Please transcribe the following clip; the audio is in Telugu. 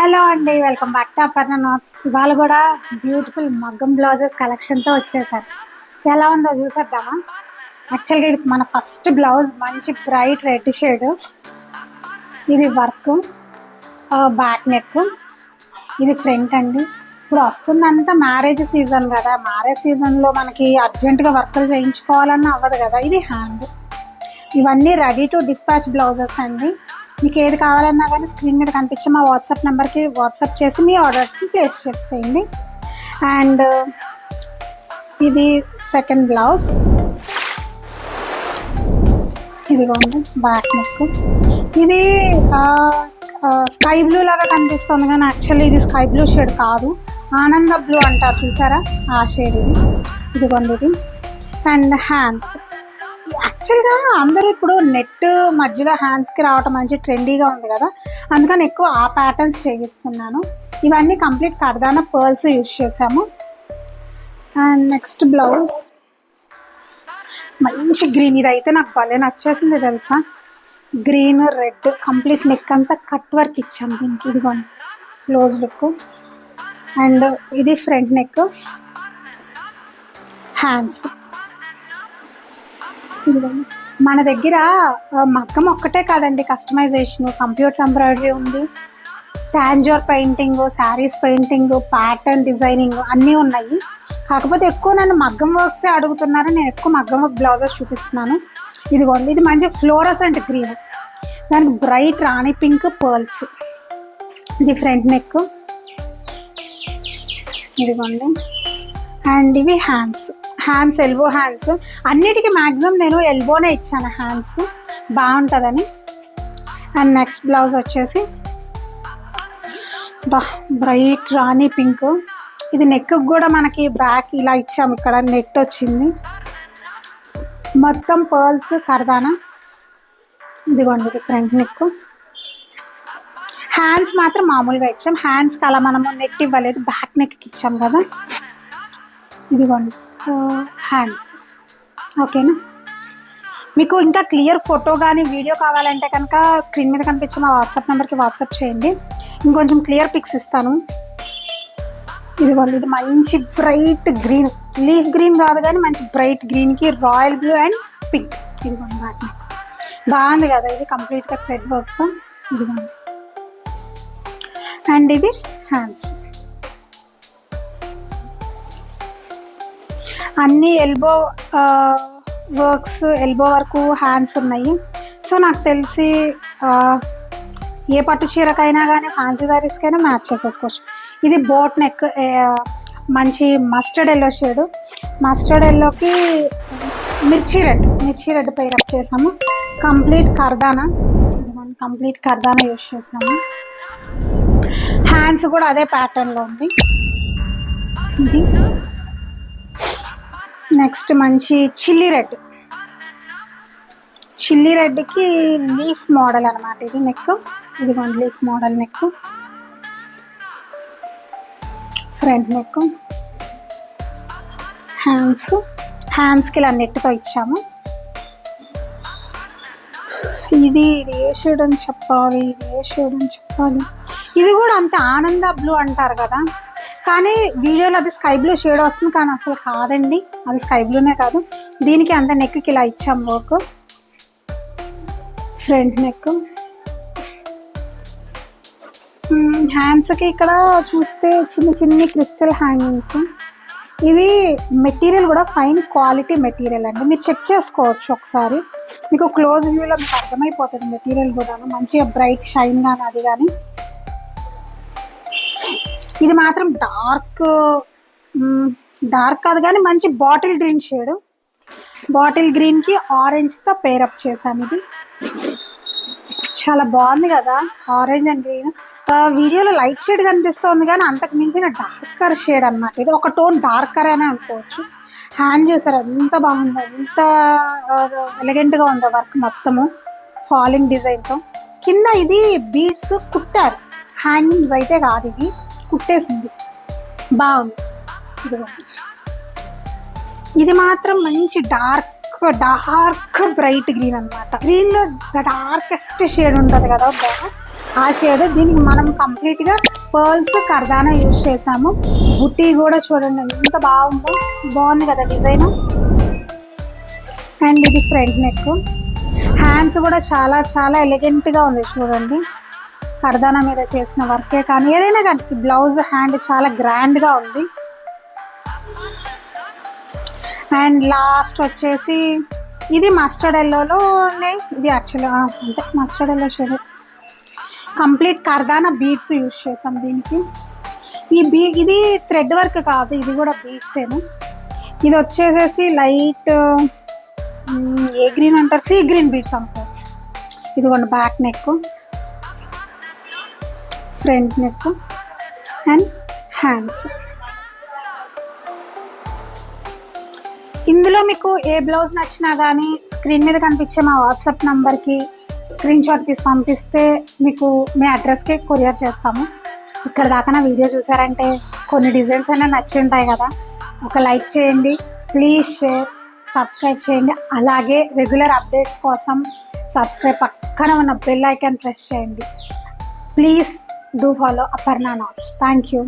హలో అండి, welcome back to Aparna knots. ఇవాళ కూడా బ్యూటిఫుల్ మగ్గం బ్లౌజెస్ కలెక్షన్తో వచ్చేసారు. ఎలా ఉందో చూసేద్దామా? యాక్చువల్గా ఇది మన ఫస్ట్ బ్లౌజ్, మంచి బ్రైట్ రెడ్ షేడ్. ఇది వర్క్, బ్యాక్ నెక్, ఇది ఫ్రంట్ అండి. ఇప్పుడు వస్తుందంతా మ్యారేజ్ సీజన్ కదా, మ్యారేజ్ సీజన్లో మనకి అర్జెంటుగా వర్కులు చేయించుకోవాలన్నా అవ్వదు కదా. ఇది హ్యాండ్. ఇవన్నీ రెడీ టు డిస్పాచ్ బ్లౌజెస్ అండి. మీకు ఏది కావాలన్నా కానీ స్క్రీన్ మీద కనిపించే మా వాట్సాప్ నెంబర్కి వాట్సాప్ చేసి మీ ఆర్డర్స్ని ప్లేస్ చేసేయండి. అండ్ ఇది సెకండ్ బ్లౌజ్. ఇదిగోండి బ్యాక్ నెక్. ఇది స్కై బ్లూ లాగా కనిపిస్తుంది కానీ యాక్చువల్లీ ఇది స్కై బ్లూ షేడ్ కాదు, ఆనంద బ్లూ అంటారు చూసారా, ఆ షేడ్ ఇది. ఇదిగోండి ఇది. And hands. యాక్చువల్గా అందరూ ఇప్పుడు నెట్ మధ్యలో హ్యాండ్స్కి రావటం మంచి ట్రెండీగా ఉంది కదా, అందుకని ఎక్కువ ఆ ప్యాటర్న్స్ చేయిస్తున్నాను. ఇవన్నీ కంప్లీట్ కర్దానా పర్ల్స్ యూజ్ చేసాము. అండ్ నెక్స్ట్ బ్లౌజ్ మంచి గ్రీన్. ఇదైతే నాకు భలే నచ్చేసింది తెలుసా, గ్రీన్ రెడ్ కంప్లీట్ నెక్ అంతా కట్ వర్క్ ఇచ్చాము దీనికి. ఇదిగోండి క్లోజ్ లుక్. అండ్ ఇది ఫ్రంట్ నెక్, హ్యాండ్స్. మన దగ్గర మగ్గం ఒక్కటే కాదండి, కస్టమైజేషన్, కంప్యూటర్ ఎంబ్రాయిడరీ ఉంది, Tanjore painting, saris painting, pattern designing అన్నీ ఉన్నాయి. కాకపోతే ఎక్కువ నన్ను మగ్గం వర్క్సే అడుగుతున్నారు, నేను ఎక్కువ మగ్గం వర్క్ బ్లౌజెస్ చూపిస్తున్నాను. ఇదిగోండి ఇది మంచి ఫ్లోరసెంట్ గ్రీన్, దానికి బ్రైట్ రాణి పింక్ పర్ల్స్. ఇది ఫ్రంట్ నెక్. ఇదిగోండి. అండ్ ఇవి హ్యాండ్స్. Hands elbow hands. అన్నిటికీ మ్యాక్సిమం నేను ఎల్బోనే ఇచ్చాను, హ్యాండ్స్ బాగుంటుందని. అండ్ నెక్స్ట్ బ్లౌజ్ వచ్చేసి బ్రైట్ రాణి పింక్. ఇది నెక్ కూడా మనకి బ్యాక్ ఇలా ఇచ్చాము, ఇక్కడ నెట్ వచ్చింది, మొత్తం పర్ల్స్ కర్దానా. ఇదిగోండి ఇది ఫ్రంట్ నెక్. హ్యాండ్స్ మాత్రం మామూలుగా ఇచ్చాం, హ్యాండ్స్కి అలా మనము నెట్ ఇవ్వలేదు, బ్యాక్ నెక్కి ఇచ్చాం కదా. ఇదిగోండి హ్యాండ్స్. ఓకేనా? మీకు ఇంకా క్లియర్ ఫోటో కానీ వీడియో కావాలంటే కనుక స్క్రీన్ మీద కనిపించే మా వాట్సాప్ నెంబర్కి వాట్సాప్ చేయండి, ఇంకొంచెం క్లియర్ పిక్స్ ఇస్తాను. ఇదిగోండి ఇది మంచి బ్రైట్ గ్రీన్, లీఫ్ గ్రీన్ కాదు కానీ మంచి బ్రైట్ గ్రీన్కి రాయల్ బ్లూ అండ్ పింక్. ఇదిగోండి బ్యాక్ నెక్ బాగుంది కదా, ఇది కంప్లీట్గా థ్రెడ్ వర్క్. ఇదిగోండి. అండ్ ఇది హ్యాండ్స్. అన్నీ ఎల్బో వర్క్స్, ఎల్బో వరకు హ్యాండ్స్ ఉన్నాయి. సో నాకు తెలిసి ఏ పట్టు చీరకైనా కానీ ఫ్యాన్సీ శారీస్కైనా మ్యాచ్ చేసేసుకోవచ్చు. ఇది బోట్ నెక్, మంచి మస్టర్డ్ ఎల్లో షేడ్, మస్టర్డ్ ఎల్లోకి మిర్చి రెడ్ పైరప్ చేసాము. కంప్లీట్ కర్దానా, కంప్లీట్ కర్దానా యూజ్ చేసాము. హ్యాండ్స్ కూడా అదే ప్యాటర్న్లో ఉంది. ఇది నెక్స్ట్ మంచి చిల్లీ రెడ్కి లీఫ్ మోడల్ అనమాట ఇది నెక్. ఇదిగోండి leaf model neck, front neck. హ్యాండ్స్కి ఇలా నెట్తో ఇచ్చాము. ఇది ఏ షేడ్ అని చెప్పాలి, ఇది కూడా అంతే ఆనంద బ్లూ అంటారు కదా, కానీ వీడియోలో అది స్కై బ్లూ షేడ్ వస్తుంది, కానీ అసలు కాదండి, అది స్కై బ్లూనే కాదు. దీనికి అంత నెక్కి ఇలా ఇచ్చాం వర్క్. Front neck. హ్యాండ్స్కి ఇక్కడ చూస్తే చిన్ని క్రిస్టల్ హ్యాంగింగ్స్. ఇవి మెటీరియల్ కూడా ఫైన్ క్వాలిటీ మెటీరియల్ అండి, మీరు చెక్ చేసుకోవచ్చు ఒకసారి, మీకు క్లోజ్ వ్యూలో మీకు అర్థమైపోతుంది మెటీరియల్ కూడా మంచిగా బ్రైట్ షైన్ కానీ అది కానీ. ఇది మాత్రం డార్క్ కాదు కానీ మంచి బాటిల్ గ్రీన్ షేడ్, బాటిల్ గ్రీన్కి ఆరెంజ్తో పేరప్ చేశాను. ఇది చాలా బాగుంది కదా, ఆరెంజ్ అండ్ గ్రీన్. వీడియోలో లైట్ షేడ్ కనిపిస్తుంది కానీ అంతకు మించిన డార్కర్ షేడ్ అనమాట. ఇది ఒక టోన్ డార్కర్ అనే అనుకోవచ్చు. హ్యాండ్ చూసారు ఎంత బాగుందో, ఎంత ఎలిగెంట్గా ఉందో వర్క్ మొత్తము ఫాలింగ్ డిజైన్తో. కింద ఇది బీడ్స్ కుట్టారు, హ్యాంగింగ్స్ అయితే కాదు, ఇది కుట్టేసింది, బాగుంది. ఇది మాత్రం మంచి డార్క్ బ్రైట్ గ్రీన్ అనమాట. గ్రీన్లో డార్కెస్ట్ షేడ్ ఉంటుంది కదా, ఆ షేడ్. దీనికి మనం కంప్లీట్గా పర్ల్స్ కర్దానా యూజ్ చేసాము. బుట్టి కూడా చూడండి ఎంత బాగుందో, బాగుంది కదా డిజైన్. అండ్ ఇది ఫ్రంట్ నెక్. హ్యాండ్స్ కూడా చాలా చాలా ఎలిగెంట్గా ఉంది చూడండి, కర్దానా మీద చేసిన వర్కే కానీ ఏదైనా కానీ బ్లౌజ్ హ్యాండ్ చాలా గ్రాండ్గా ఉంది. అండ్ లాస్ట్ వచ్చేసి ఇది మస్టర్డ్ ఎల్లోలోనే, ఇది యాక్చువల్గా అంటే మస్టర్డ్ ఎల్లో షేడ్. కంప్లీట్ కర్దానా బీడ్స్ యూజ్ చేసాం దీనికి. ఇది థ్రెడ్ వర్క్ కాదు, ఇది కూడా బీడ్సేను. ఇది వచ్చేసేసి లైట్ ఏ గ్రీన్ అంటారు, సీ గ్రీన్ బీడ్స్ అనుకోవచ్చు. ఇదిగోండి back neck, front neck and hands. ఇందులో మీకు ఏ బ్లౌజ్ నచ్చినా కానీ స్క్రీన్ మీద కనిపించే మా వాట్సాప్ నంబర్కి స్క్రీన్ షాట్ తీసి పంపిస్తే మీకు మీ అడ్రస్కి కొరియర్ చేస్తాము. ఇక్కడ దాకా నా వీడియో చూసారంటే కొన్ని డిజైన్స్ అయినా నచ్చి ఉంటాయి కదా. ఒక లైక్ చేయండి, ప్లీజ్ షేర్, సబ్స్క్రైబ్ చేయండి. అలాగే రెగ్యులర్ అప్డేట్స్ కోసం సబ్స్క్రైబ్ పక్కన ఉన్న బెల్ ఐకాన్ ప్రెస్ చేయండి. Please do follow Aparna knots. Thank you.